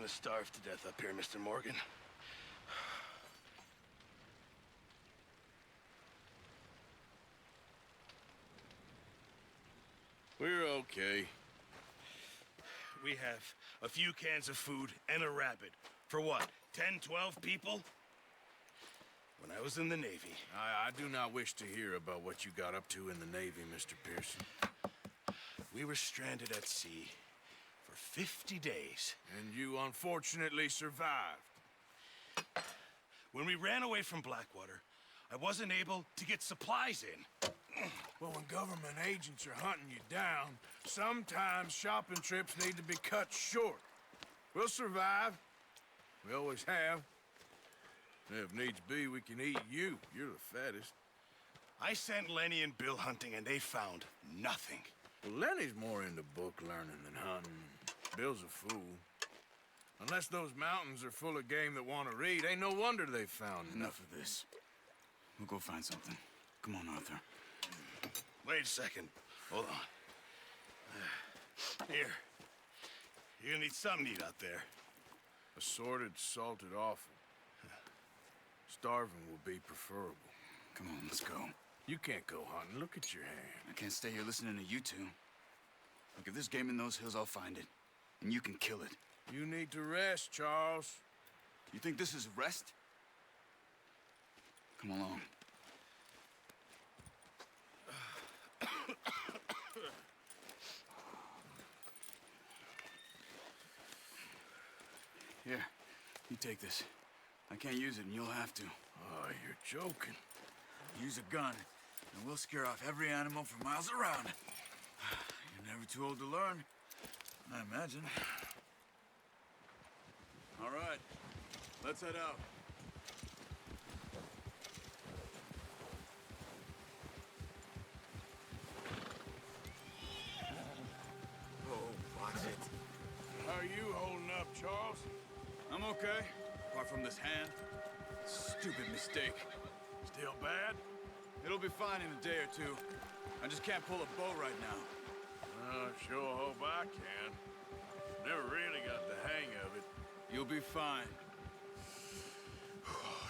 gonna starve to death up here, Mr. Morgan. We're okay. We have a few cans of food and a rabbit. For what, 10, 12 people? When I was in the Navy... I do not wish to hear about what you got up to in the Navy, Mr. Pearson. We were stranded at sea for 50 days. And you unfortunately survived. When we ran away from Blackwater, I wasn't able to get supplies in. Well, when government agents are hunting you down, sometimes shopping trips need to be cut short. We'll survive. We always have. If needs be, we can eat you. You're the fattest. I sent Lenny and Bill hunting, and they found nothing. Well, Lenny's more into book learning than hunting. Bill's a fool. Unless those mountains are full of game that want to read, ain't no wonder they found Enough of this. We'll go find something. Come on, Arthur. Wait a second. Hold on. Here. You're gonna need something to eat out there. Assorted, salted offal. Starving will be preferable. Come on, let's go. You can't go hunting. Look at your hand. I can't stay here listening to you two. Look, if there's game in those hills, I'll find it. And you can kill it. You need to rest, Charles. You think this is rest? Come along. Here, you take this. I can't use it, and you'll have to. Oh, you're joking. Use a gun, and we'll scare off every animal for miles around. You're never too old to learn, I imagine. All right, let's head out. Oh, watch it. How are you holding up, Charles? I'm okay, apart from this hand. Stupid mistake. Still bad? It'll be fine in a day or two. I just can't pull a bow right now. I sure hope I can. Never really got the hang of it. You'll be fine.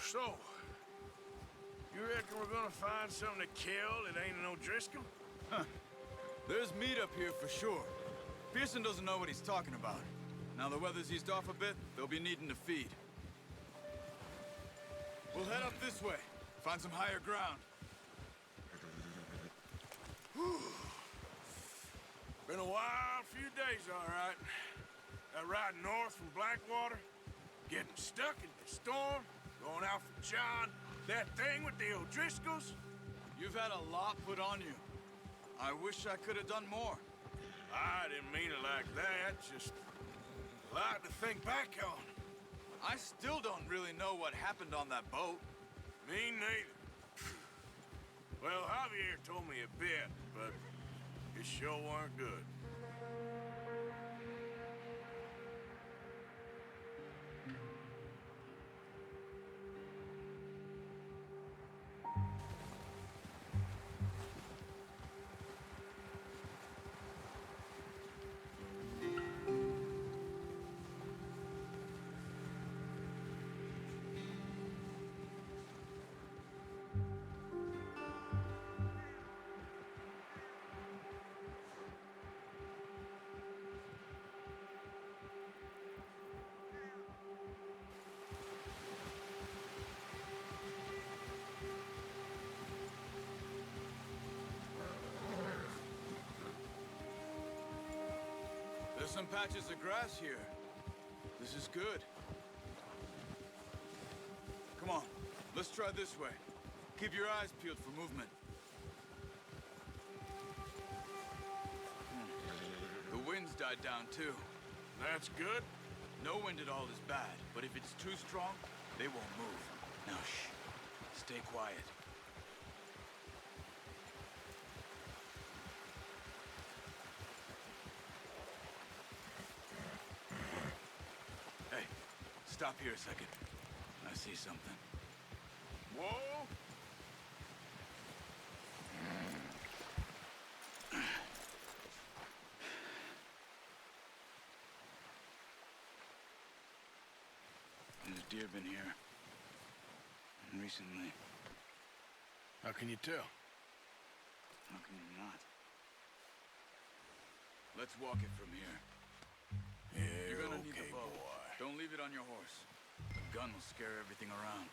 So, you reckon we're gonna find something to kill that ain't no Driscoll? Huh. There's meat up here for sure. Pearson doesn't know what he's talking about. Now the weather's eased off a bit, they'll be needing to feed. We'll head up this way. Find some higher ground. Been a wild few days, all right. That ride north from Blackwater, getting stuck in the storm, going out for John, that thing with the O'Driscolls. You've had a lot put on you. I wish I could have done more. I didn't mean it like that, just a lot to think back on. I still don't really know what happened on that boat. Me neither. Well, Javier told me a bit, but it sure weren't good. There's some patches of grass here. This is good. Come on, let's try this way. Keep your eyes peeled for movement. The wind's died down too. That's good. No wind at all is bad, but if it's too strong, they won't move. Now shh, stay quiet. Hey, stop here a second. I see something. Whoa! deer been here? And recently. How can you tell? How can you not? Let's walk it from here. Yeah, You're gonna need okay, the bow. boy. Don't leave it on your horse. The gun will scare everything around.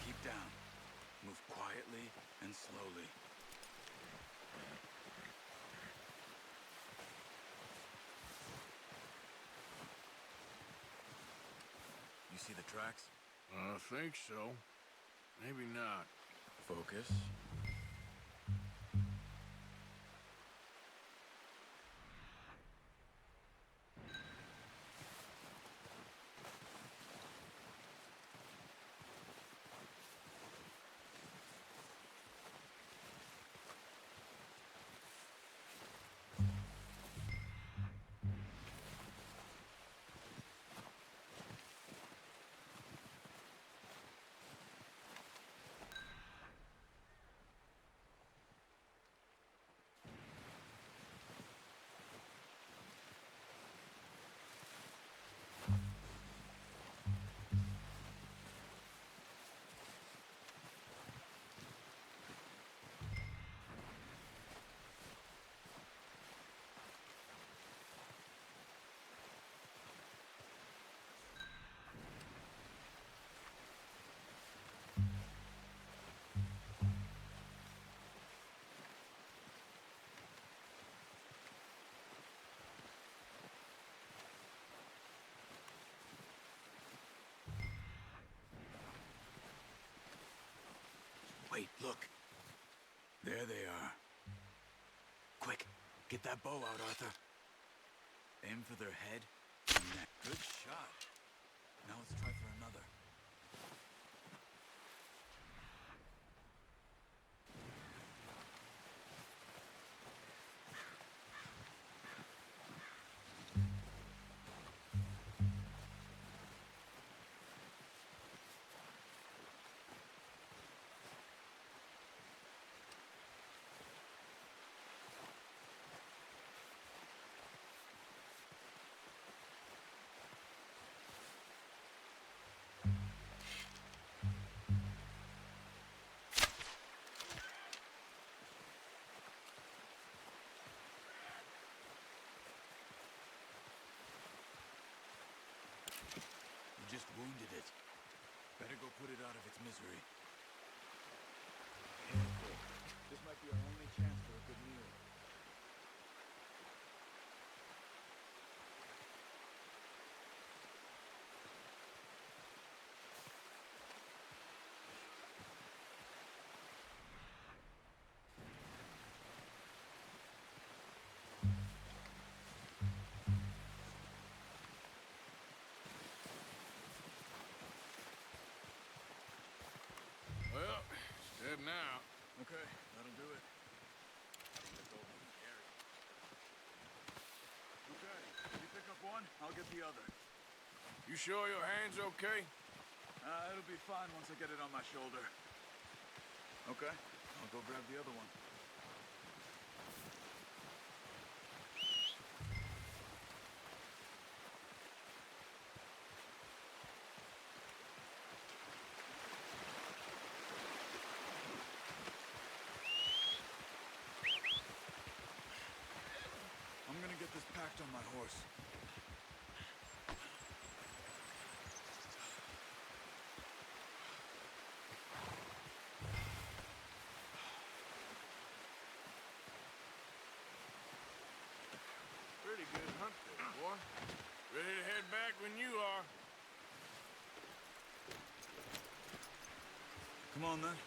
Keep down. Move quietly and slowly. You see the tracks? I think so. Maybe not. Focus. Wait, look. There they are. Quick, get that bow out, Arthur. Aim for their head and neck. Good shot. Now let's try for another. You just wounded it. Better go put it out of its misery. Careful. This might be our only chance for a good meal. Well, it's dead now. Okay, that'll do it. That's all we can carry. Okay, you pick up one, I'll get the other. You sure your hand's okay? It'll be fine once I get it on my shoulder. Okay, I'll go grab the other one. I'm gonna get this packed on my horse. Pretty good hunt there, boy. Ready to head back when you are. Come on then,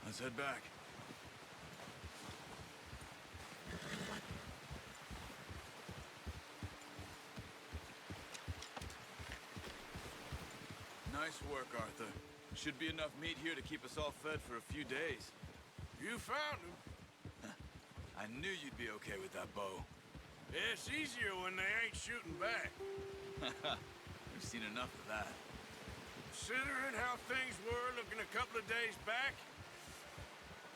let's head back. Nice work, Arthur. Should be enough meat here to keep us all fed for a few days. You found him. I knew you'd be okay with that bow. Yeah, it's easier when they ain't shooting back. We've seen enough of that. Considering how things were looking a couple of days back,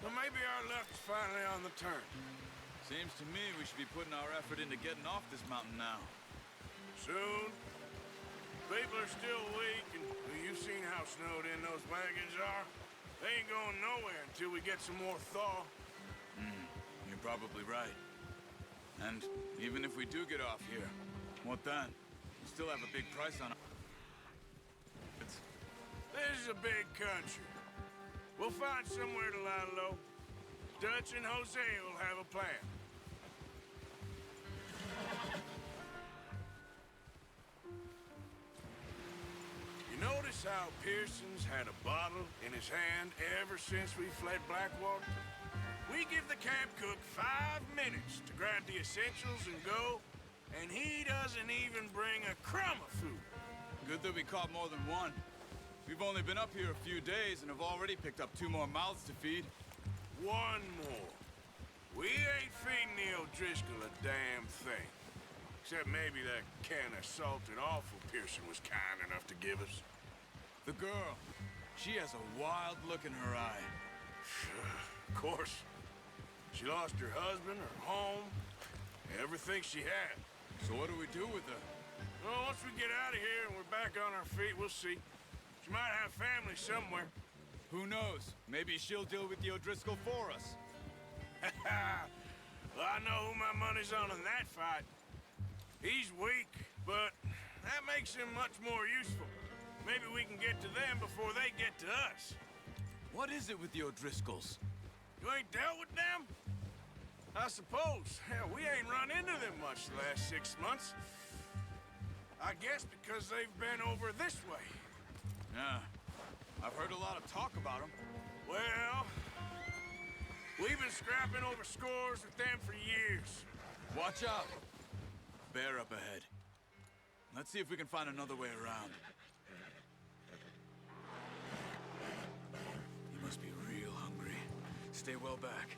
well, maybe our luck's finally on the turn. Seems to me we should be putting our effort into getting off this mountain now. Soon. People are still weak, and well, you've seen how snowed in those wagons are. They ain't going nowhere until we get some more thaw. You're probably right. And even if we do get off here, what then? We still have a big price on it. This is a big country. We'll find somewhere to lie low. Dutch and Jose will have a plan. You notice how Pearson's had a bottle in his hand ever since we fled Blackwater? We give the camp cook 5 minutes to grab the essentials and go, and he doesn't even bring a crumb of food. Good that we caught more than one. We've only been up here a few days and have already picked up 2 more mouths to feed. 1 more. We ain't feeding the O'Driscoll a damn thing. Except maybe that can of salted offal Pearson was kind enough to give us. The girl, she has a wild look in her eye. Of course. She lost her husband, her home, everything she had. So what do we do with her? Well, once we get out of here and we're back on our feet, we'll see. She might have family somewhere. Who knows? Maybe she'll deal with the O'Driscoll for us. Well, I know who my money's on in that fight. He's weak, but that makes him much more useful. Maybe we can get to them before they get to us. What is it with the O'Driscolls? You ain't dealt with them? I suppose. Hell, we ain't run into them much the last 6 months. I guess because they've been over this way. Yeah. I've heard a lot of talk about them. Well, we've been scrapping over scores with them for years. Watch out. Bear up ahead. Let's see if we can find another way around. You must be real hungry. Stay well back.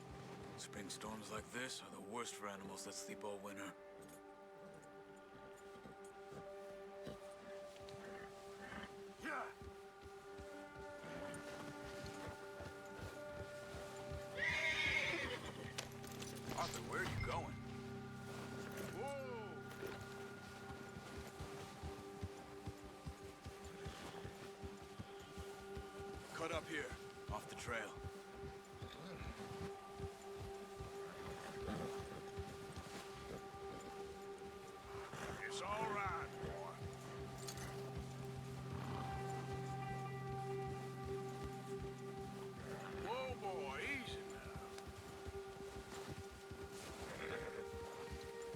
Spring storms like this are the worst for animals that sleep all winter. Arthur, where are you going? Whoa! Cut up here, off the trail. It's all right, boy. Whoa, boy, easy now.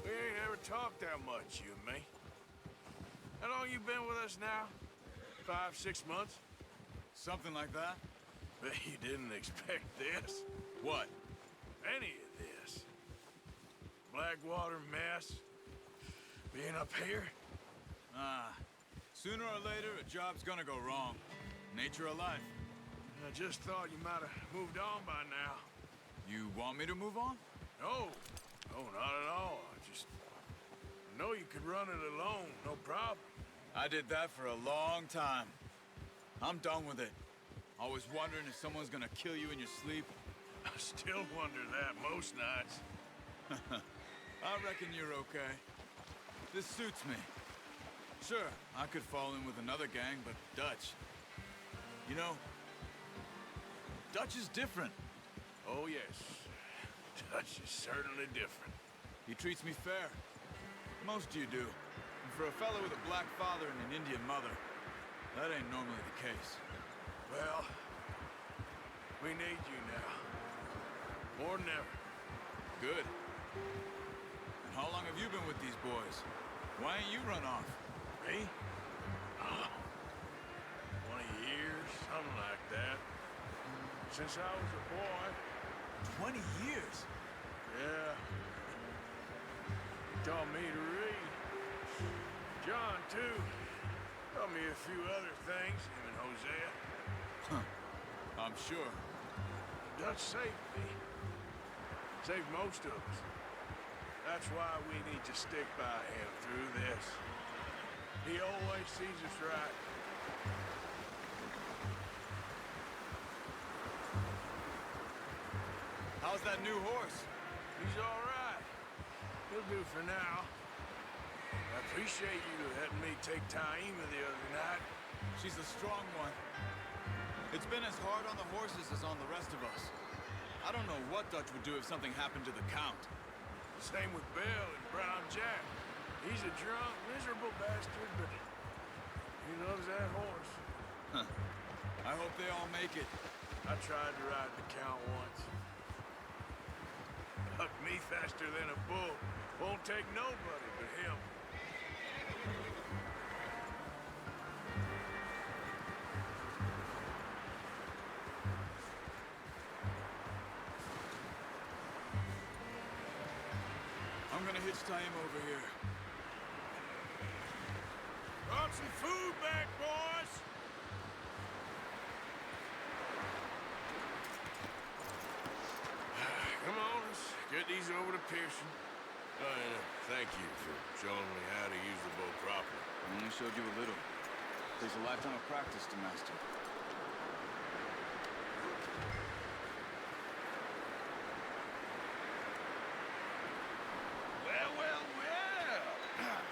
We ain't ever talked that much, you and me. How long you been with us now? 5, 6 months? Something like that? Bet you didn't expect this. What? Any of this. Blackwater mess. Being up here. Sooner or later, a job's gonna go wrong. Nature of life. I just thought you might have moved on by now. You want me to move on? No. No, not at all. I know you could run it alone, no problem. I did that for a long time. I'm done with it. Always wondering if someone's gonna kill you in your sleep. I still wonder that most nights. I reckon you're okay. This suits me. Sure, I could fall in with another gang, but Dutch... You know, Dutch is different. Oh, yes. Dutch is certainly different. He treats me fair. Most you do. And for a fellow with a black father and an Indian mother, that ain't normally the case. Well, we need you now. More than ever. Good. And how long have you been with these boys? Why ain't you run off? Me? 20 years, something like that. Since I was a boy. 20 years? Yeah. He taught me to read. John, too. Taught me a few other things, him and Hosea. I'm sure. Dutch saved me. Saved most of us. That's why we need to stick by him through this. He always sees us right. How's that new horse? He's all right. He'll do for now. I appreciate you letting me take Taima the other night. She's a strong one. It's been as hard on the horses as on the rest of us. I don't know what Dutch would do if something happened to the Count. Same with Bill and Brown Jack. He's a drunk, miserable bastard, but he loves that horse. Huh. I hope they all make it. I tried to ride the Count once. Bucked me faster than a bull. Won't take nobody but him. I'm gonna hitch Taima over here. Brought some food back, boys! Come on, let's get these over to Pearson. Oh, and thank you for showing me how to use the bow properly. I only showed you a little. Takes a lifetime of practice to master. Well, well, well.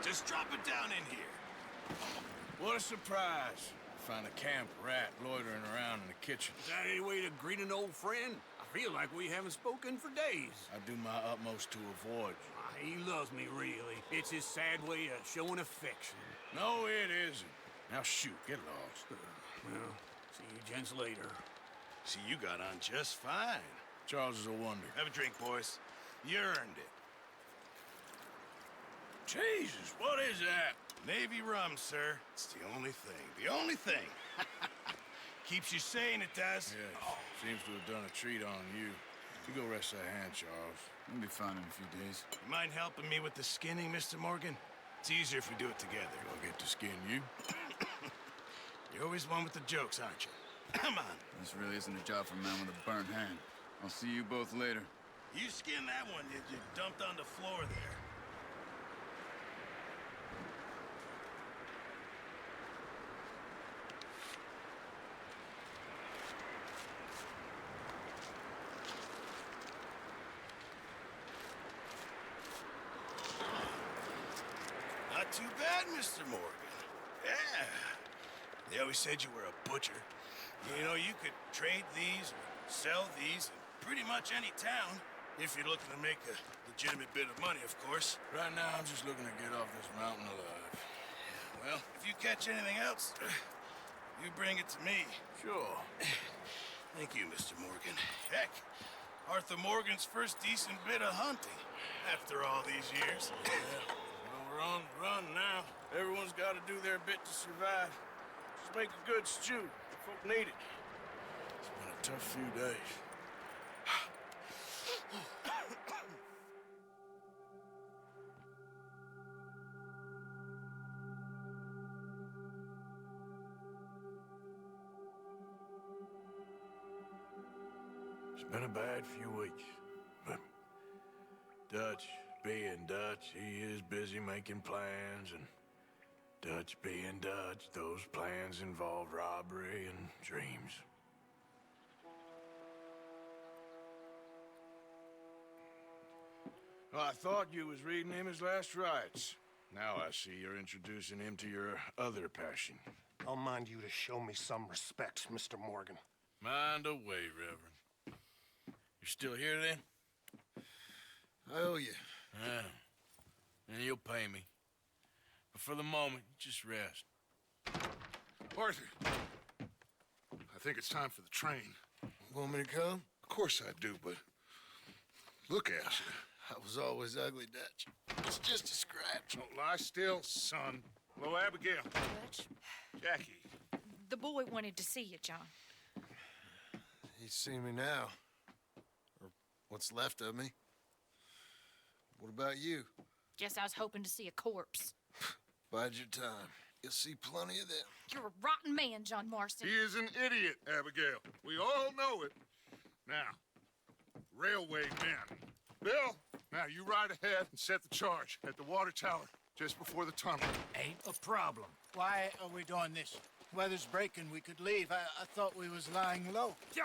Just drop it down in here. What a surprise. Find a camp rat loitering around in the kitchen. Is that any way to greet an old friend? I feel like we haven't spoken for days. I do my utmost to avoid you. He loves me, really. It's his sad way of showing affection. No, it isn't. Now shoot, get lost. Well, see you gents later. See, you got on just fine. Charles is a wonder. Have a drink, boys. You earned it. Jesus, what is that? Navy rum, sir. It's the only thing. The only thing. Keeps you sane, it does. Yes, seems to have done a treat on you. You go rest that hand, Charles. We'll be fine in a few days. You mind helping me with the skinning, Mr. Morgan? It's easier if we do it together. I'll get to skin you. You're always one with the jokes, aren't you? Come on. This really isn't a job for a man with a burnt hand. I'll see you both later. You skinned that one that you dumped on the floor there. Not too bad, Mr. Morgan. Yeah. They always said you were a butcher. You know, you could trade these, sell these, in pretty much any town, if you're looking to make a legitimate bit of money, of course. Right now, I'm just looking to get off this mountain alive. Well, if you catch anything else, you bring it to me. Sure. Thank you, Mr. Morgan. Heck, Arthur Morgan's first decent bit of hunting after all these years. Well, we're on the run now. Everyone's got to do their bit to survive. Just make a good stew. Folk need it. It's been a tough few days. It's been a bad few weeks, but Dutch being Dutch, he is busy making plans, and Dutch being Dutch, those plans involve robbery and dreams. Well, I thought you was reading him his last rites. Now I see you're introducing him to your other passion. I'll mind you to show me some respect, Mr. Morgan. Mind away, Reverend. You're still here, then? I owe you. Yeah. And you'll pay me. But for the moment, just rest. Arthur, I think it's time for the train. Want me to come? Of course I do, but look at you. I was always ugly, Dutch. It's just a scratch. Don't lie still, son. Hello, Abigail. Dutch, Jackie. the boy wanted to see you, John. He's seen me now. Or what's left of me. What about you? Guess I was hoping to see a corpse. Bide your time. You'll see plenty of them. You're a rotten man, John Marston. He is an idiot, Abigail. We all know it. Now, railway men. Bill, now you ride ahead and set the charge at the water tower just before the tunnel. Ain't a problem. Why are we doing this? Weather's breaking. We could leave. I thought we was lying low. Yeah,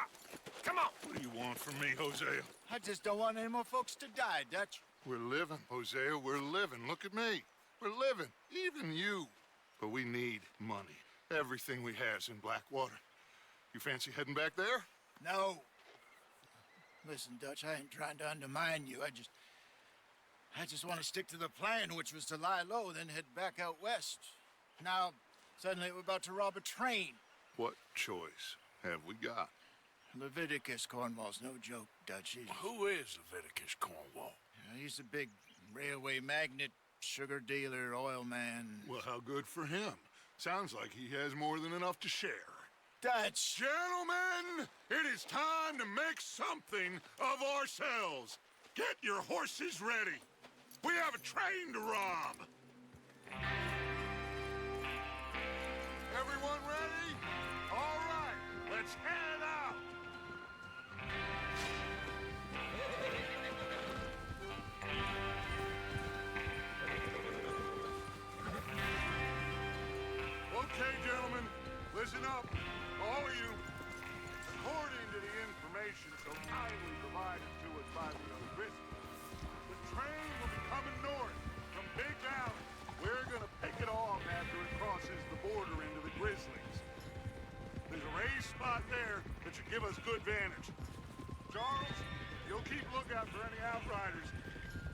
come on. What do you want from me, Hosea? I just don't want any more folks to die, Dutch. We're living, Hosea. We're living. Look at me. We're living. Even you. But we need money. Everything we have's in Blackwater. You fancy heading back there? No. Listen, Dutch, I ain't trying to undermine you. I just want to stick to the plan, which was to lie low, then head back out west. Now, suddenly we're about to rob a train. What choice have we got? Leviticus Cornwall's no joke, Dutch. Who is Leviticus Cornwall? He's a big railway magnate, sugar dealer, oil man. Well, how good for him. Sounds like he has more than enough to share. Dutch! Gentlemen, it is time to make something of ourselves. Get your horses ready. We have a train to rob. Everyone ready? All right, let's head out. Okay, gentlemen, listen up, all of you. According to the information so kindly provided to us by the O'Driscolls, the train will be coming north from Big Valley. We're gonna pick it off after it crosses the border into the Grizzlies. There's a raised spot there that should give us good vantage. Charles, you'll keep lookout for any outriders.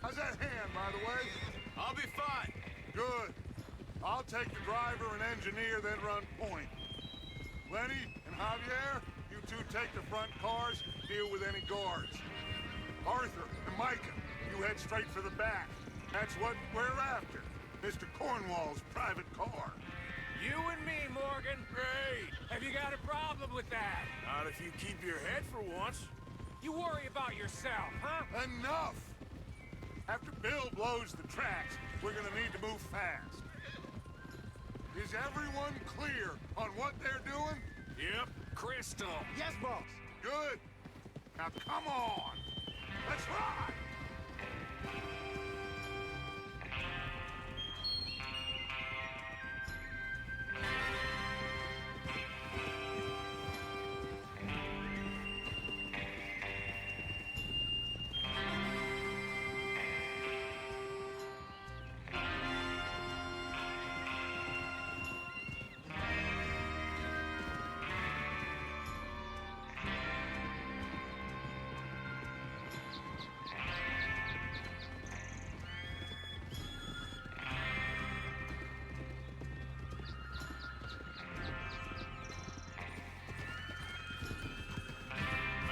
How's that hand, by the way? I'll be fine. Good. I'll take the driver and engineer, then run point. Lenny and Javier, you two take the front cars, deal with any guards. Arthur and Micah, you head straight for the back. That's what we're after. Mr. Cornwall's private car. You and me, Morgan. Great. Have you got a problem with that? Not if you keep your head for once. You worry about yourself, huh? Enough! After Bill blows the tracks, we're gonna need to move fast. Is everyone clear on what they're doing? Yep. Crystal. Yes, boss. Good. Now come on. Let's ride.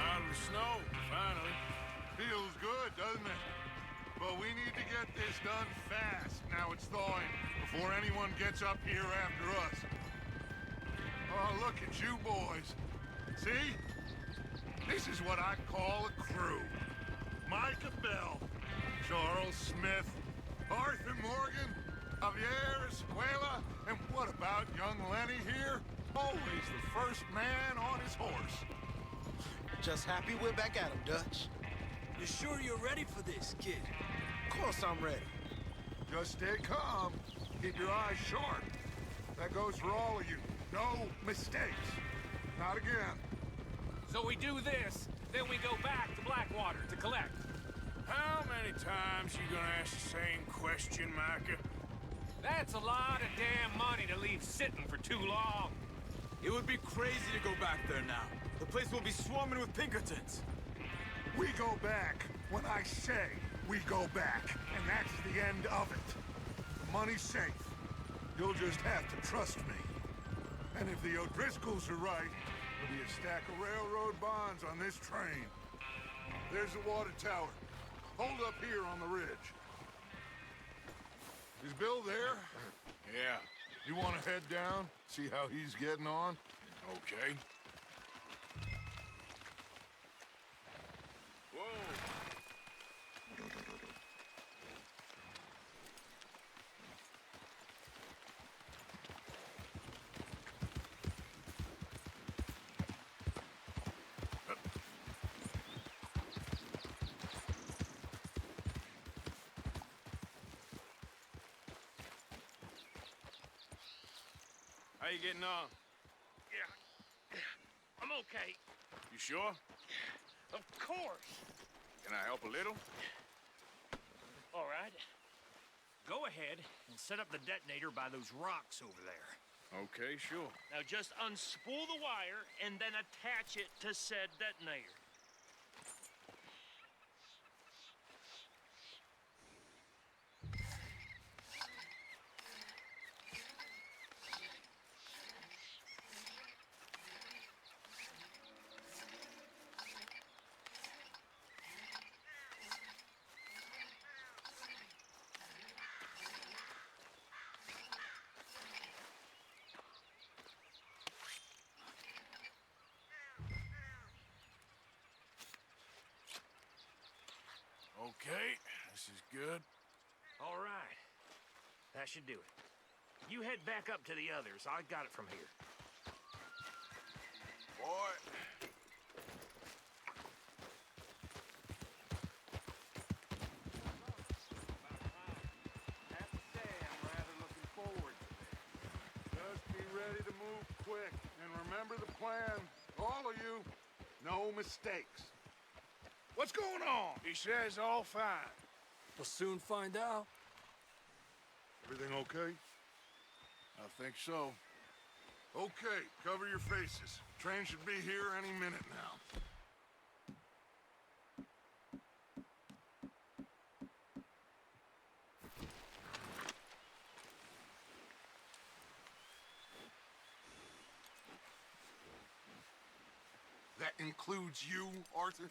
Out of the snow, finally. Feels good, doesn't it? But we need to get this done fast. Now it's thawing, before anyone gets up here after us. Oh, look at you boys. See? This is what I call a crew. Micah Bell, Charles Smith, Arthur Morgan, Javier Escuela, and what about young Lenny here? Always the first man on his horse. Just happy we're back at him, Dutch. You sure you're ready for this, kid? Of course I'm ready. Just stay calm. Keep your eyes sharp. That goes for all of you. No mistakes. Not again. So we do this, then we go back to Blackwater to collect. How many times you gonna ask the same question, Micah? That's a lot of damn money to leave sitting for too long. It would be crazy to go back there now. The place will be swarming with Pinkertons. We go back when I say we go back, and that's the end of it. The money's safe. You'll just have to trust me. And if the O'Driscolls are right, there'll be a stack of railroad bonds on this train. There's the water tower. Hold up here on the ridge. Is Bill there? Yeah. You want to head down, see how he's getting on? Okay. Whoa. How you getting on? sure? Of course. Can I help a little? All right. Go ahead and set up the detonator by those rocks over there. Okay, sure. Now just unspool the wire and then attach it to said detonator. Okay, this is good. All right. That should do it. You head back up to the others. I got it from here. Boy. Have to say, I'm rather looking forward to this. Just be ready to move quick. And remember the plan. All of you, no mistakes. What's going on? He says all fine. We'll soon find out. Everything okay? I think so. Okay, cover your faces. Train should be here any minute now. That includes you, Arthur?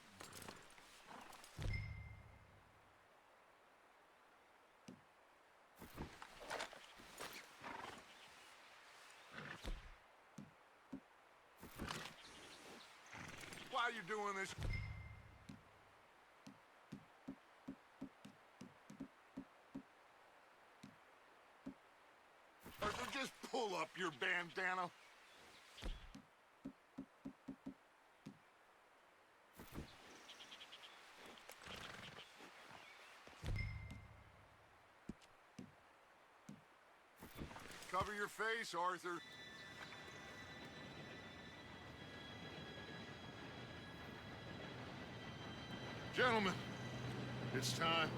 Why are you doing this? Arthur, just pull up your bandana. Cover your face, Arthur. Gentlemen, it's time.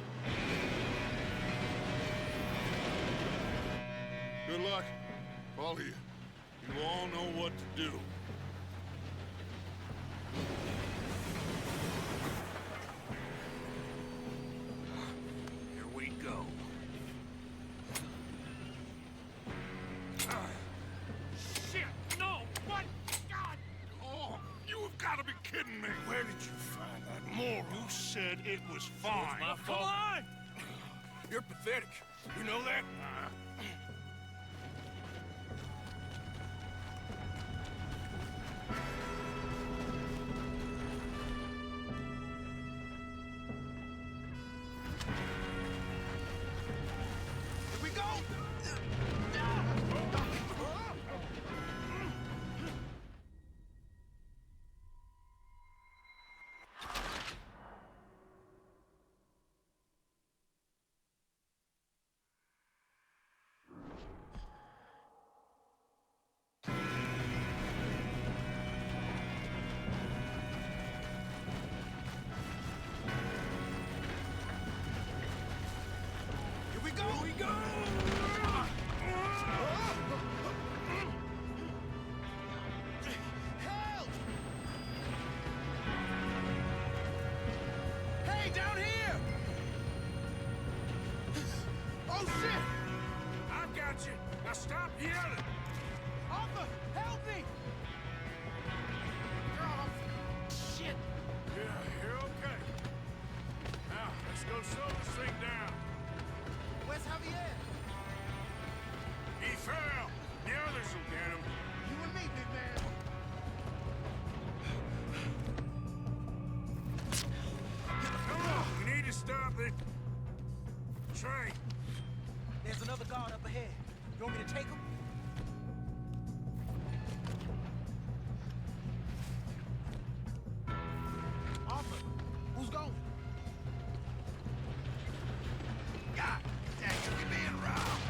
Good luck, all of you. You all know what to do. Here we go. Shit! No! What? God! Oh, you have got to be kidding me. Where did you find that moron? You said it was fine. my Come fault. on! You're pathetic. You know that? Here we go! Here we go! Here we go! Help! Hey, down here! Oh, shit! I got you. Now stop yelling. Arthur, help me! Oh, shit! Yeah, you're okay. Now, let's go slow this thing down. Where's Javier? He fell. The others will get him. You and me, big man. Come on, we need to stop it. Train. There's another guard up ahead. You want me to take him? Arthur, who's going? God dang it, you're being robbed.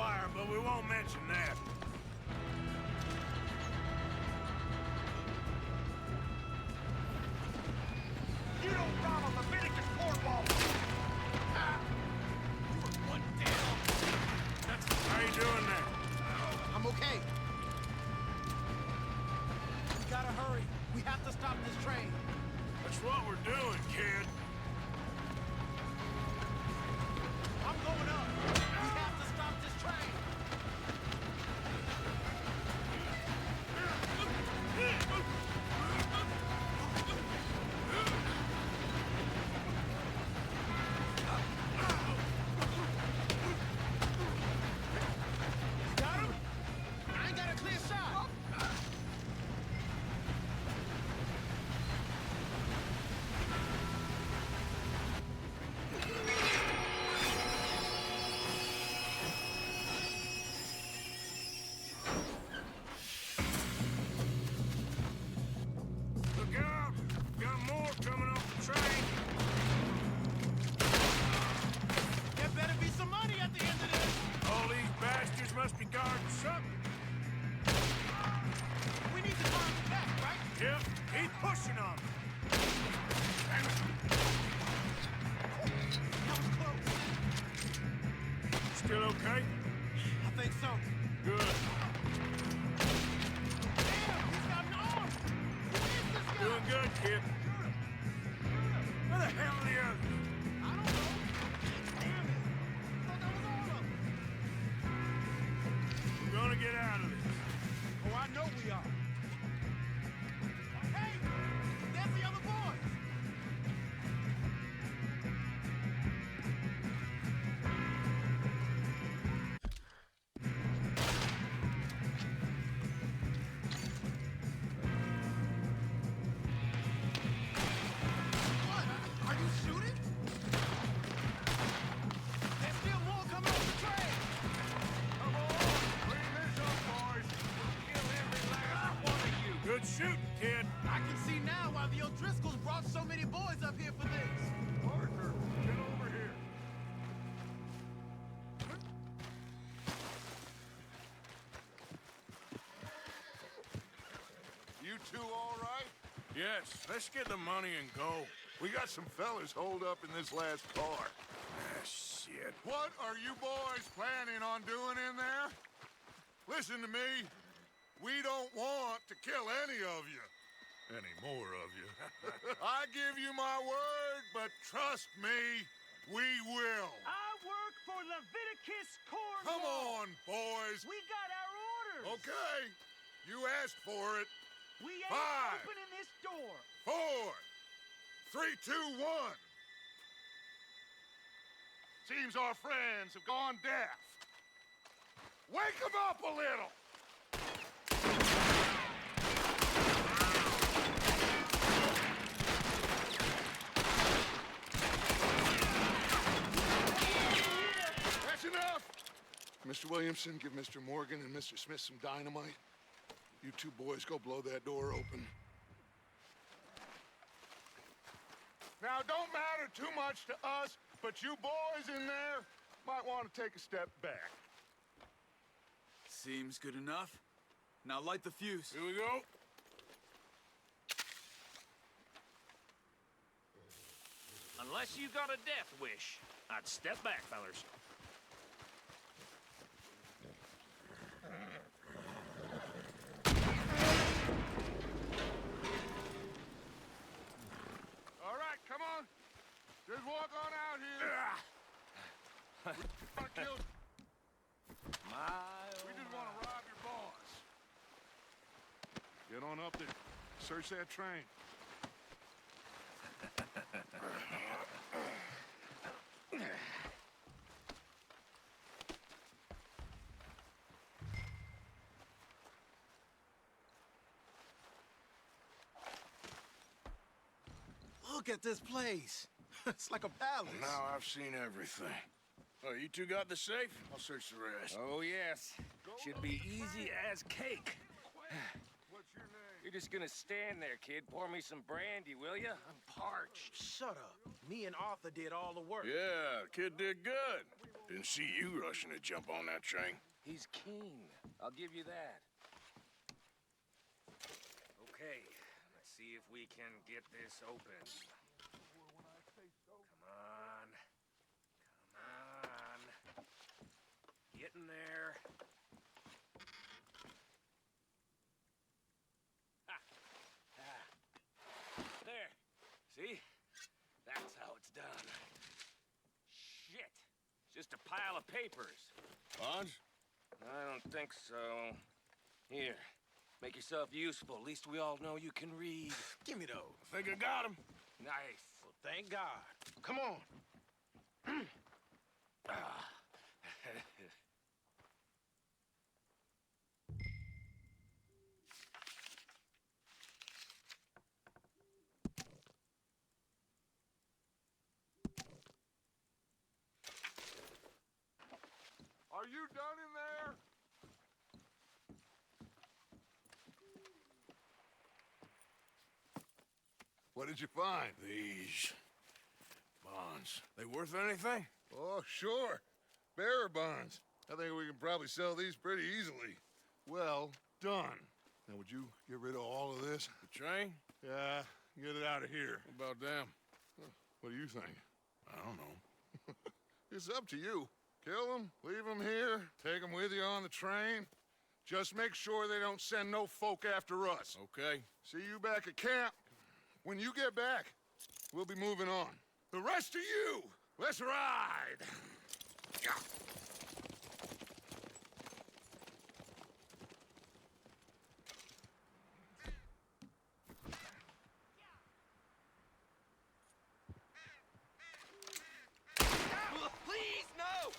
wire, but we won't mention that. You don't follow Leviticus Cornwall! How you doing there? I'm okay. We gotta hurry. We have to stop this train. That's what we're doing, kid. I'm going up. We have to stop this train. You got him? I ain't got a clear shot. Look out! Got more coming off the train. There better be some money at the end of this. All these bastards must be guarding something. We need to find the back, right? Yep, keep pushing on them. That was close. Still okay? I think so. Good. Damn, he's got an arm. Who is this guy? Doing good, kid. Where the hell are the others? I don't know. Damn it. I thought that was all of them. We're gonna get out of this. Oh, I know we are. Hey, there's the other boys. What? Are you shooting? There's still more coming off the train. Come on, clean this up, boys. Kill every last one of you. Good shooting, kid. I can see now why the O'Driscolls brought so many boys up here for this. Arthur, get over here. You two all right? Yes, let's get the money and go. We got some fellas holed up in this last car. Ah, shit. What are you boys planning on doing in there? Listen to me. We don't want to kill any of you. Any more of you. I give you my word, but trust me, we will. I work for Leviticus Cornwall! Come on, boys. We got our orders! Okay, you asked for it. We ain't 5, opening this door! 4, 3, 2, 1. Seems our friends have gone deaf. Wake them up a little. That's enough. Mr. Williamson, give Mr. Morgan and Mr. Smith some dynamite. You two boys go blow that door open. Now, don't matter too much to us, but you boys in there might want to take a step back. Seems good enough. Now light the fuse. Here we go. Unless you got a death wish, I'd step back, fellers. All right, come on. Just walk on out here. We just want to rob your boss. Get on up there. Search that train. Look at this place. It's like a palace. Now I've seen everything. Oh, you two got the safe? I'll search the rest. Oh, yes. Should be easy as cake. What's your name? You're just gonna stand there, kid. Pour me some brandy, will ya? I'm parched. Shut up. Me and Arthur did all the work. Yeah, kid did good. Didn't see you rushing to jump on that train. He's king. I'll give you that. Okay, let's see if we can get this open. Come on. Come on. Get in there. Ha! Ha! There. See? That's how it's done. Shit. It's just a pile of papers. Bonds? I don't think so. Here. Make yourself useful. At least we all know you can read. Give me those. Think I got him? Nice. Well, thank God. Come on. Ah. Are you done in there? What did you find? These bonds. They worth anything? Oh, sure. Bearer bonds. I think we can probably sell these pretty easily. Well done. Now, would you get rid of all of this? The train? Yeah, get it out of here. What about them? What do you think? I don't know. It's up to you. Kill them, leave them here, take them with you on the train. Just make sure they don't send no folk after us. Okay. See you back at camp. When you get back, we'll be moving on. The rest of you, let's ride! Yeah. Please, no!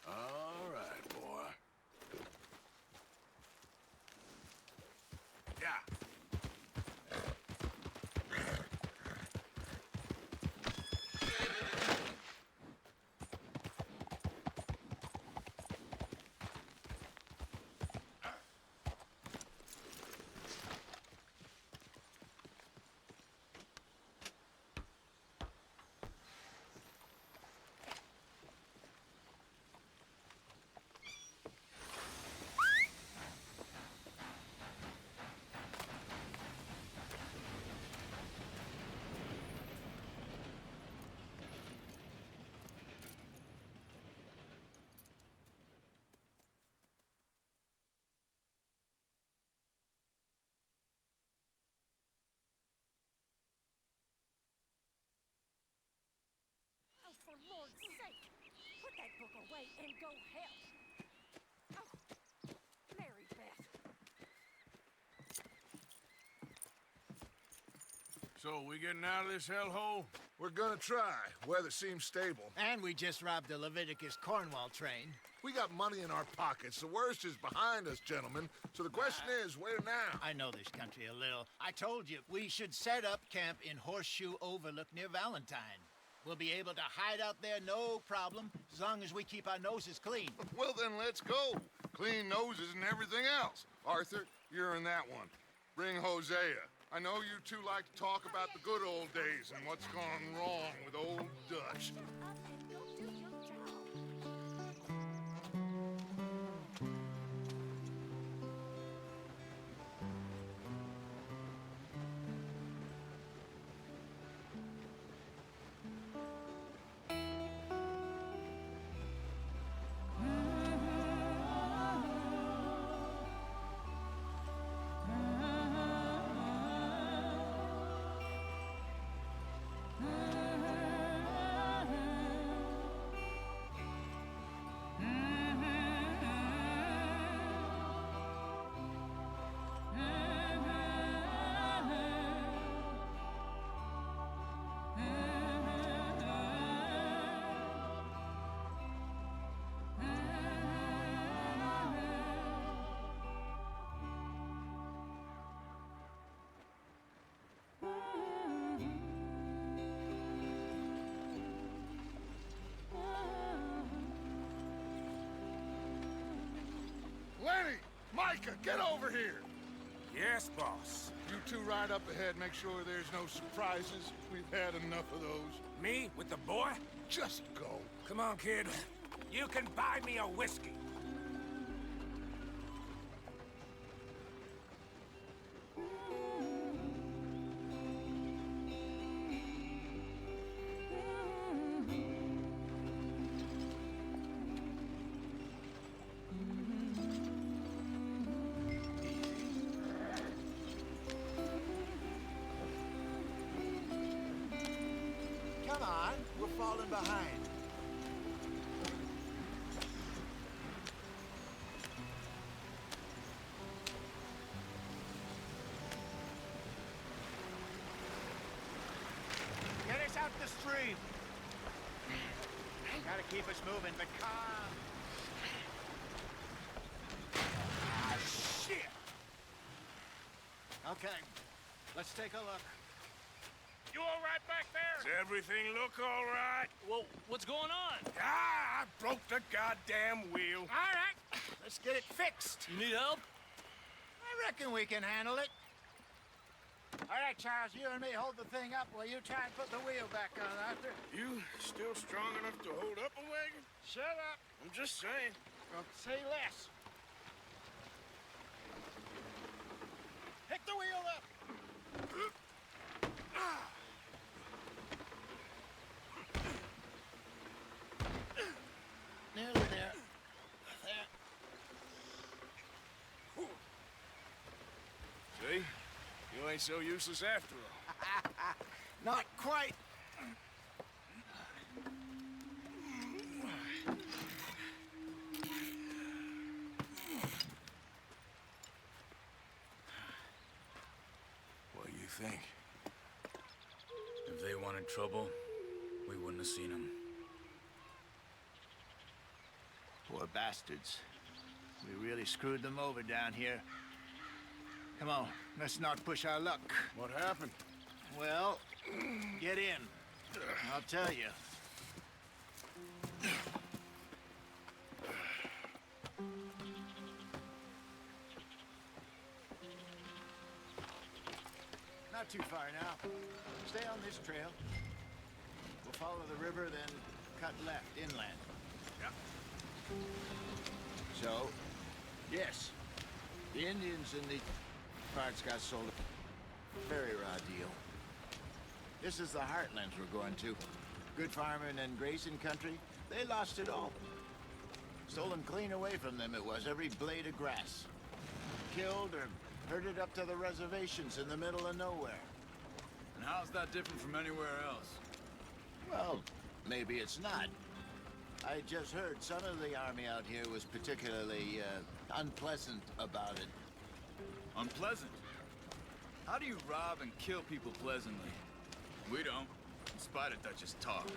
All right, boy. Yeah. Oh, for Lord's sake! Put that book away and go help! Oh, Mary Beth. So, we getting out of this hellhole? We're gonna try. Weather seems stable. And we just robbed the Leviticus Cornwall train. We got money in our pockets. The worst is behind us, gentlemen. So the question is, where now? I know this country a little. I told you, we should set up camp in Horseshoe Overlook near Valentine. We'll be able to hide out there no problem, as long as we keep our noses clean. Well, then let's go. Clean noses and everything else. Arthur, you're in that one. Bring Hosea. I know you two like to talk about the good old days and what's gone wrong with old Dutch. Shut up and go do your job. Micah, get over here! Yes, boss. You two ride up ahead, make sure there's no surprises. We've had enough of those. Me with the boy? Just go. Come on, kid. You can buy me a whiskey. Come on, we're falling behind. Get us out the stream. Gotta keep us moving, but calm. Ah, shit! Okay, let's take a look. You all right back there? Does everything look all right? Well, what's going on? Ah, I broke the goddamn wheel. All right, let's get it fixed. You need help? I reckon we can handle it. All right, Charles, you and me hold the thing up while you try and put the wheel back on, Arthur. You still strong enough to hold up a wagon? Shut up. I'm just saying. Well, say less. Pick the wheel up. Nearly there. There. See? You ain't so useless after all. Not quite. What do you think? If they wanted trouble, we wouldn't have seen them. Poor bastards. We really screwed them over down here. Come on, let's not push our luck. What happened? Well, get in. I'll tell you. Not too far now. Stay on this trail. We'll follow the river, then cut left inland. Yeah. So, yes, the Indians in the parts got sold a very raw deal. This is the heartlands we're going to. Good farming and grazing country, they lost it all. Stolen clean away from them it was, every blade of grass. Killed or herded up to the reservations in the middle of nowhere. And how's that different from anywhere else? Well, maybe it's not. I just heard some of the army out here was particularly, unpleasant about it. Unpleasant? How do you rob and kill people pleasantly? We don't, in spite of Dutch's talk.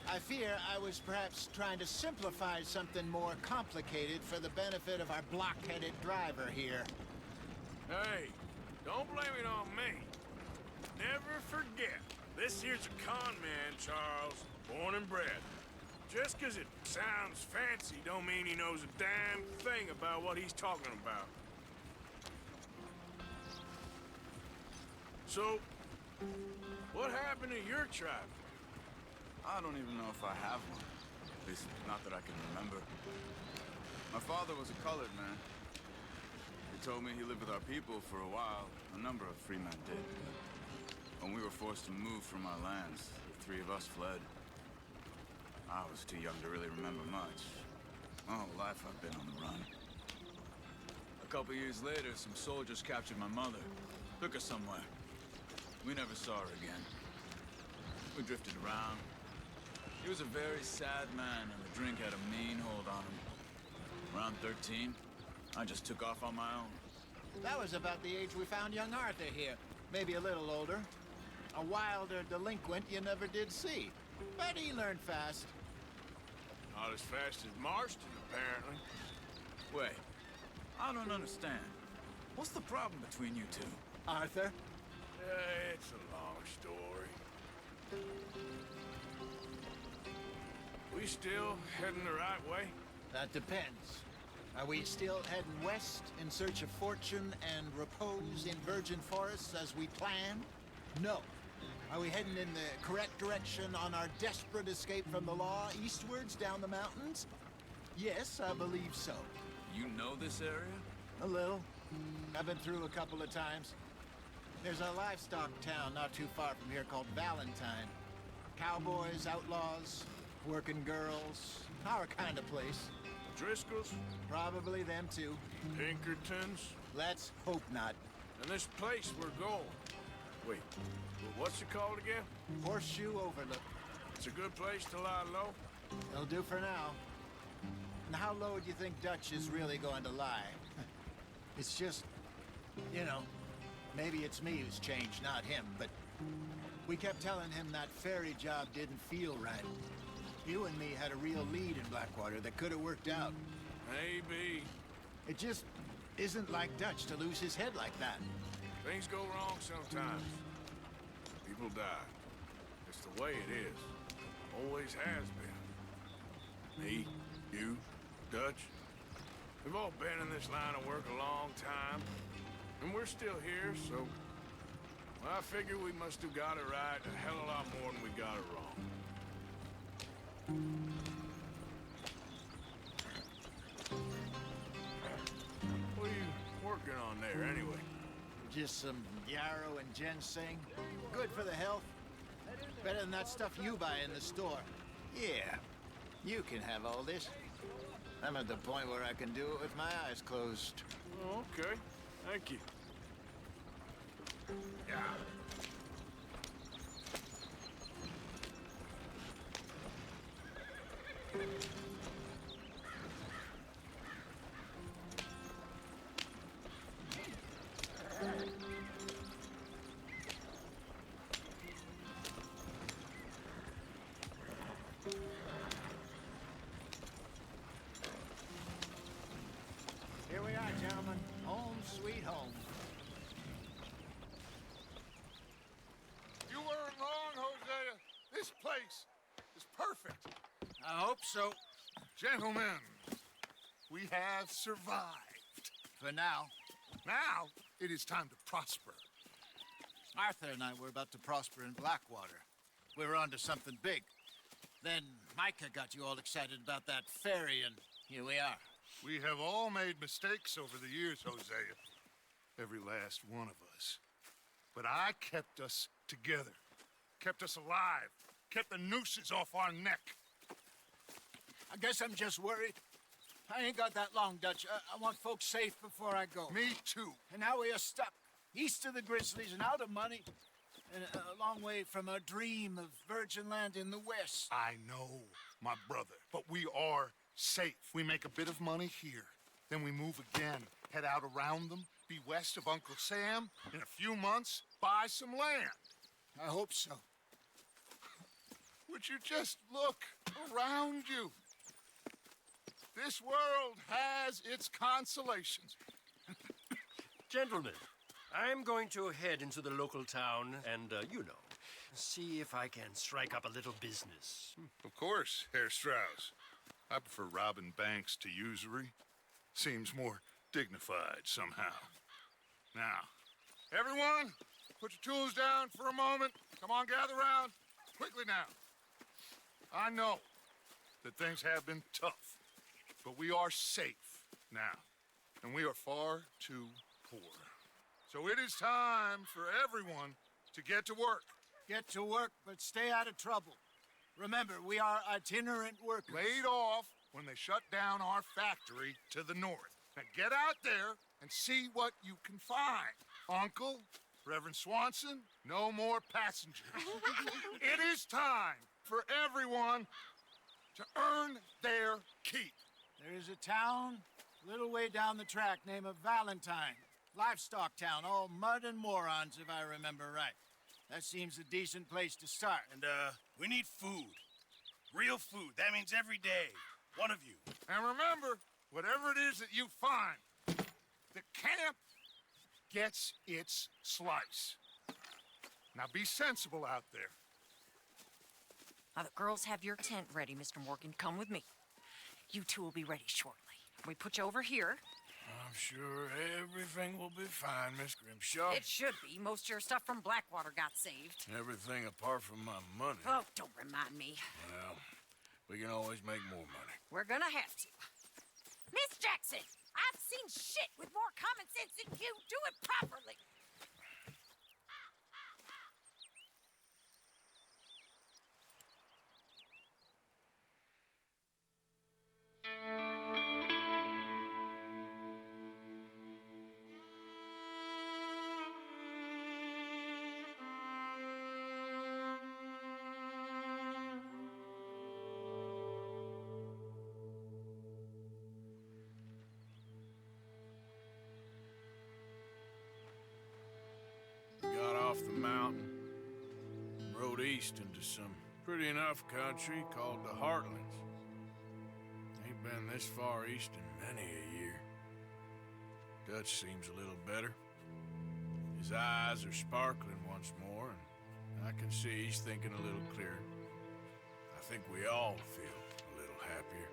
I fear I was perhaps trying to simplify something more complicated for the benefit of our block-headed driver here. Hey, don't blame it on me. Never forget, this here's a con man, Charles, born and bred. Just 'cause it sounds fancy don't mean he knows a damn thing about what he's talking about. So, what happened to your tribe? I don't even know if I have one. At least, not that I can remember. My father was a colored man. He told me he lived with our people for a while. A number of free men did. When we were forced to move from our lands, the three of us fled. I was too young to really remember much. My whole life I've been on the run. A couple years later, some soldiers captured my mother. Took her somewhere. We never saw her again. We drifted around. He was a very sad man, and the drink had a mean hold on him. Around 13, I just took off on my own. That was about the age we found young Arthur here. Maybe a little older. A wilder delinquent you never did see. But he learned fast. Not as fast as Marston, apparently. Wait, I don't understand. What's the problem between you two? Arthur? It's a long story. We still heading the right way? That depends. Are we still heading west in search of fortune and repose in virgin forests as we planned? No. Are we heading in the correct direction on our desperate escape from the law eastwards down the mountains? Yes, I believe so. You know this area? A little. I've been through a couple of times. There's a livestock town not too far from here called Valentine. Cowboys, outlaws, working girls, our kind of place. Driscoll's? Probably them too. Pinkertons? Let's hope not. And this place we're going. Wait, what's it called again? Horseshoe Overlook. It's a good place to lie low? It'll do for now. And how low do you think Dutch is really going to lie? It's just, you know, maybe it's me who's changed, not him, but we kept telling him that ferry job didn't feel right. You and me had a real lead in Blackwater that could have worked out. Maybe. It just isn't like Dutch to lose his head like that. Things go wrong sometimes. People die. It's the way it is. Always has been. Me, you, Dutch. We've all been in this line of work a long time. And we're still here, so... well, I figure we must have got it right a hell of a lot more than we got it wrong. What are you working on there, anyway? Just some yarrow and ginseng. Good for the health. Better than that stuff you buy in the store. Yeah, you can have all this. I'm at the point where I can do it with my eyes closed. Oh, okay. Thank you. Yeah. Here we are, gentlemen. Home sweet home. You weren't wrong, Hosea. This place is perfect. I hope so. Gentlemen, we have survived. For now. Now, it is time to prosper. Arthur and I were about to prosper in Blackwater. We were onto something big. Then Micah got you all excited about that ferry, and here we are. We have all made mistakes over the years, Hosea. Every last one of us. But I kept us together. Kept us alive. Kept the nooses off our neck. I guess I'm just worried. I ain't got that long, Dutch. I want folks safe before I go. Me too. And now we are stuck, east of the Grizzlies and out of money, and a long way from our dream of virgin land in the west. I know, my brother, but we are safe. We make a bit of money here, then we move again, head out around them, be west of Uncle Sam, in a few months, buy some land. I hope so. Would you just look around you? This world has its consolations. Gentlemen, I'm going to head into the local town and, see if I can strike up a little business. Of course, Herr Strauss. I prefer robbing banks to usury. Seems more dignified somehow. Now, everyone, put your tools down for a moment. Come on, gather round. Quickly now. I know that things have been tough, but we are safe now, and we are far too poor. So it is time for everyone to get to work. Get to work, but stay out of trouble. Remember, we are itinerant workers. Laid off when they shut down our factory to the north. Now get out there and see what you can find. Uncle, Reverend Swanson, no more passengers. It is time for everyone to earn their keep. There is a town a little way down the track named Valentine. Livestock town, all mud and morons, if I remember right. That seems a decent place to start. And, we need food. Real food. That means every day. One of you. And remember, whatever it is that you find, the camp gets its slice. Now be sensible out there. Now, the girls have your tent ready, Mr. Morgan. Come with me. You two will be ready shortly. We put you over here. I'm sure everything will be fine, Miss Grimshaw. It should be. Most of your stuff from Blackwater got saved. Everything apart from my money. Oh, don't remind me. Well, we can always make more money. We're gonna have to. Miss Jackson, I've seen shit with more common sense than you. Do it properly. Got off the mountain, rode east into some pretty enough country called the Heartlands. Ain't been this far east in many a year. Dutch seems a little better. His eyes are sparkling once more, and I can see he's thinking a little clearer. I think we all feel a little happier,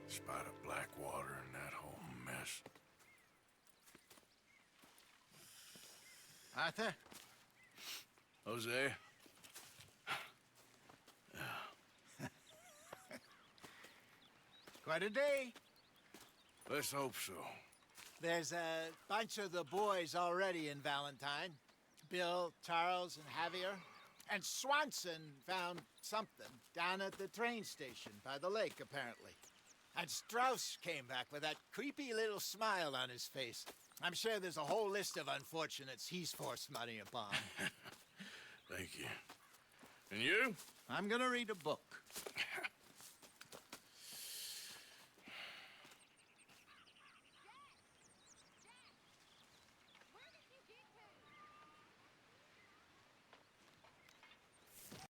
despite of Blackwater and that whole mess. Arthur? Jose? Quite a day. Let's hope so. There's a bunch of the boys already in Valentine. Bill, Charles, and Javier. And Swanson found something down at the train station by the lake, apparently. And Strauss came back with that creepy little smile on his face. I'm sure there's a whole list of unfortunates he's forced money upon. Thank you. And you? I'm gonna read a book.